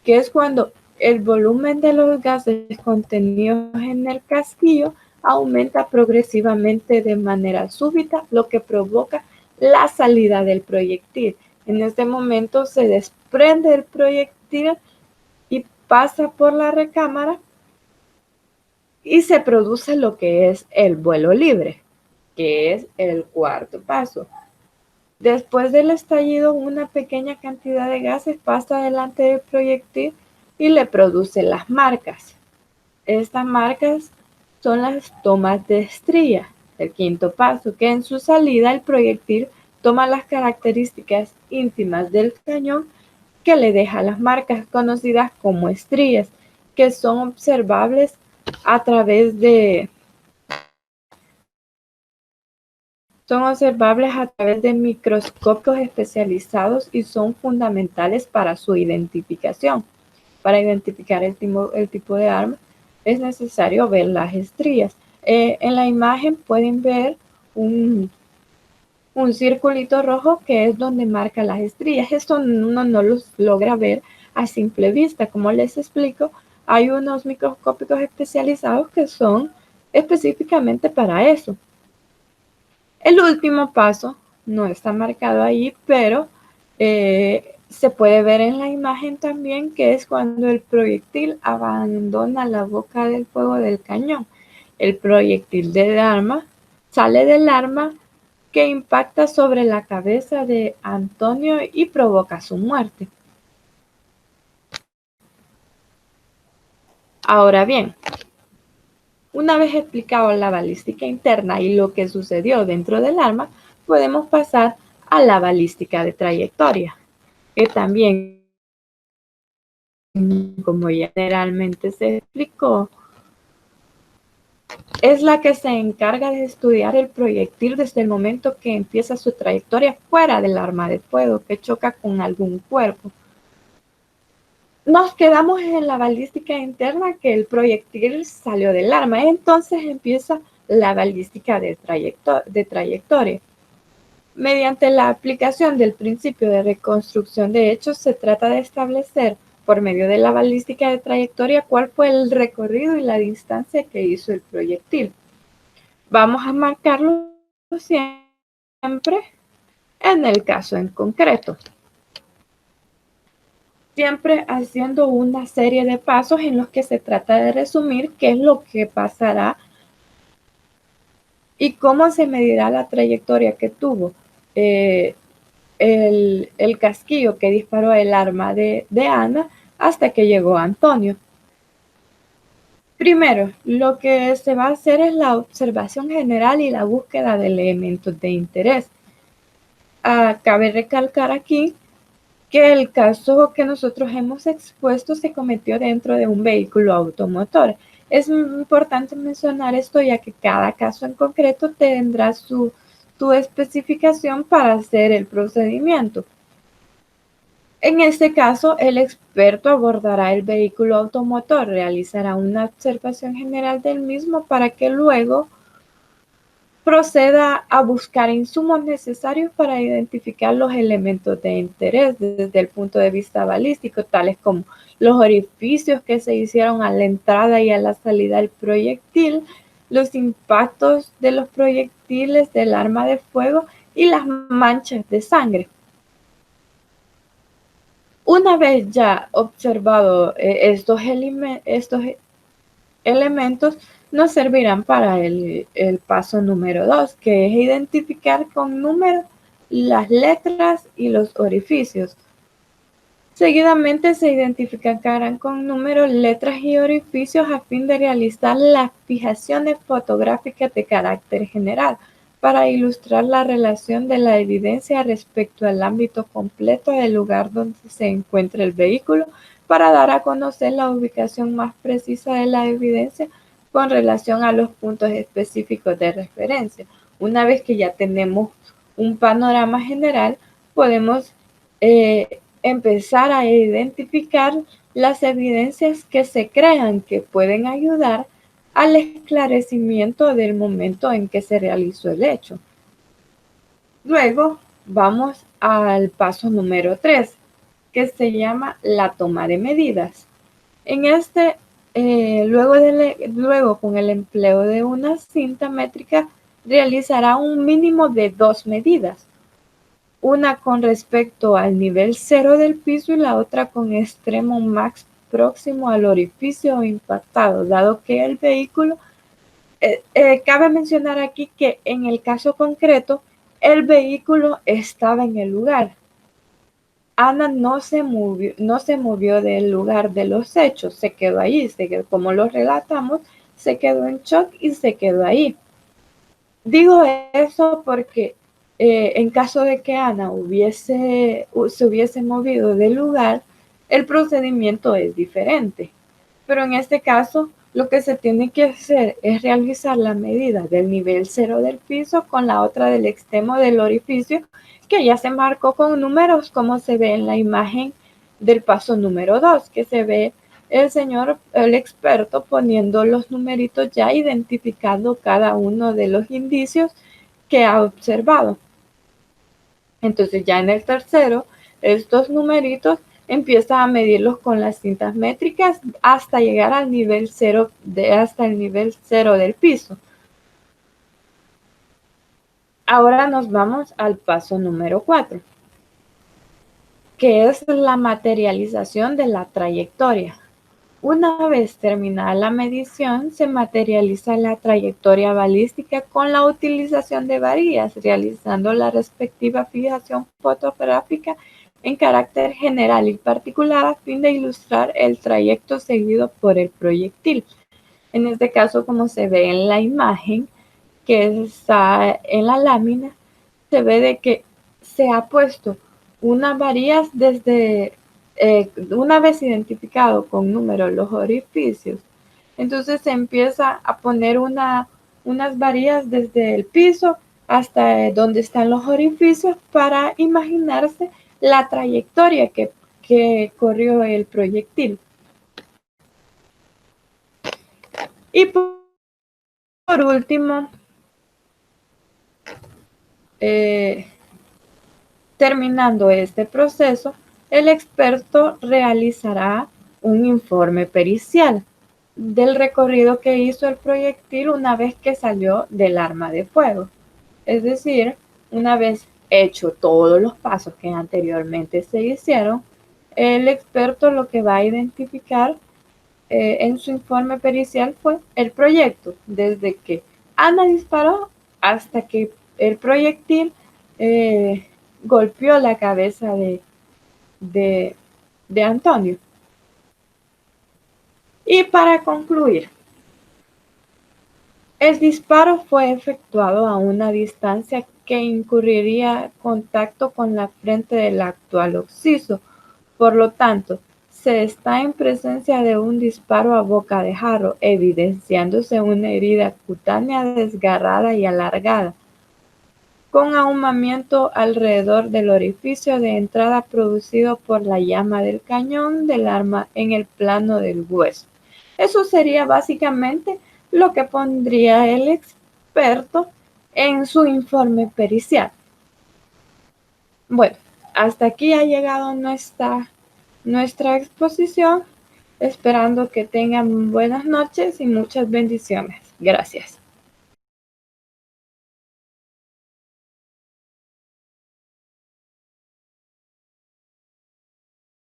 Speaker 3: que es cuando el volumen de los gases contenidos en el casquillo aumenta progresivamente de manera súbita, lo que provoca la salida del proyectil. En este momento se desprende el proyectil y pasa por la recámara y se produce lo que es el vuelo libre, que es el cuarto paso. Después del estallido, una pequeña cantidad de gases pasa delante del proyectil y le produce las marcas. Estas marcas son las tomas de estría. El quinto paso, que en su salida el proyectil toma las características íntimas del cañón que le deja las marcas conocidas como estrías, que son observables a través de microscopios especializados y son fundamentales para su identificación. Para identificar el tipo de arma es necesario ver las estrías. En la imagen pueden ver un circulito rojo que es donde marca las estrías. Esto uno no los logra ver a simple vista. Como les explico, hay unos microscópicos especializados que son específicamente para eso. El último paso no está marcado ahí, pero se puede ver en la imagen también, que es cuando el proyectil abandona la boca del fuego del cañón. El proyectil del arma sale del arma, que impacta sobre la cabeza de Antonio y provoca su muerte. Ahora bien, una vez explicado la balística interna y lo que sucedió dentro del arma, podemos pasar a la balística de trayectoria, que también, como ya generalmente se explicó, es la que se encarga de estudiar el proyectil desde el momento que empieza su trayectoria fuera del arma de fuego, que choca con algún cuerpo. Nos quedamos en la balística interna, que el proyectil salió del arma. Entonces empieza la balística de trayectoria. Mediante la aplicación del principio de reconstrucción de hechos, se trata de establecer, por medio de la balística de trayectoria, cuál fue el recorrido y la distancia que hizo el proyectil. Vamos a marcarlo siempre en el caso en concreto, siempre haciendo una serie de pasos en los que se trata de resumir qué es lo que pasará y cómo se medirá la trayectoria que tuvo el casquillo que disparó el arma de Ana hasta que llegó Antonio. Primero, lo que se va a hacer es la observación general y la búsqueda de elementos de interés. Cabe recalcar aquí que el caso que nosotros hemos expuesto se cometió dentro de un vehículo automotor. Es importante mencionar esto ya que cada caso en concreto tendrá su especificación para hacer el procedimiento. En este caso, el experto abordará el vehículo automotor, realizará una observación general del mismo para que luego proceda a buscar insumos necesarios para identificar los elementos de interés desde el punto de vista balístico, tales como los orificios que se hicieron a la entrada y a la salida del proyectil, los impactos de los proyectiles del arma de fuego y las manchas de sangre. Una vez ya observado estos elementos, nos servirán para el paso número 2, que es identificar con números las letras y los orificios. Seguidamente se identificarán con números, letras y orificios a fin de realizar las fijaciones fotográficas de carácter general para ilustrar la relación de la evidencia respecto al ámbito completo del lugar donde se encuentra el vehículo, para dar a conocer la ubicación más precisa de la evidencia con relación a los puntos específicos de referencia. Una vez que ya tenemos un panorama general, podemos empezar a identificar las evidencias que se crean que pueden ayudar al esclarecimiento del momento en que se realizó el hecho. Luego vamos al paso número 3, que se llama la toma de medidas. En este, luego con el empleo de una cinta métrica, realizará un mínimo de 2 medidas, una con respecto al nivel 0 del piso y la otra con extremo max próximo al orificio impactado, dado que el vehículo, cabe mencionar aquí que en el caso concreto, el vehículo estaba en el lugar. Ana no se movió del lugar de los hechos, se quedó ahí, como lo relatamos, se quedó en shock y se quedó ahí. Digo eso porque en caso de que Ana se hubiese movido del lugar, el procedimiento es diferente. Pero en este caso, lo que se tiene que hacer es realizar la medida del nivel 0 del piso con la otra del extremo del orificio, que ya se marcó con números, como se ve en la imagen del paso número 2, que se ve el experto poniendo los numeritos ya identificando cada uno de los indicios que ha observado. Entonces ya en el tercero, estos numeritos empieza a medirlos con las cintas métricas hasta llegar al nivel 0 del piso. Ahora nos vamos al paso número 4, que es la materialización de la trayectoria. Una vez terminada la medición, se materializa la trayectoria balística con la utilización de varillas, realizando la respectiva fijación fotográfica en carácter general y particular a fin de ilustrar el trayecto seguido por el proyectil. En este caso, como se ve en la imagen que está en la lámina, se ve de que se ha puesto unas varillas desde, una vez identificado con números los orificios, entonces se empieza a poner unas varillas desde el piso hasta donde están los orificios para imaginarse la trayectoria que corrió el proyectil. Y por último, terminando este proceso, el experto realizará un informe pericial del recorrido que hizo el proyectil una vez que salió del arma de fuego. Es decir, una vez hecho todos los pasos que anteriormente se hicieron, el experto lo que va a identificar en su informe pericial fue el proyecto, desde que Ana disparó hasta que el proyectil golpeó la cabeza de Antonio. Y para concluir, El disparo fue efectuado a una distancia que incurriría contacto con la frente del actual occiso. Por lo tanto, se está en presencia de un disparo a boca de jarro, evidenciándose una herida cutánea desgarrada y alargada, con ahumamiento alrededor del orificio de entrada producido por la llama del cañón del arma en el plano del hueso. Eso sería básicamente lo que pondría el experto en su informe pericial. Bueno, hasta aquí ha llegado nuestra exposición, esperando que tengan buenas noches y muchas bendiciones. Gracias.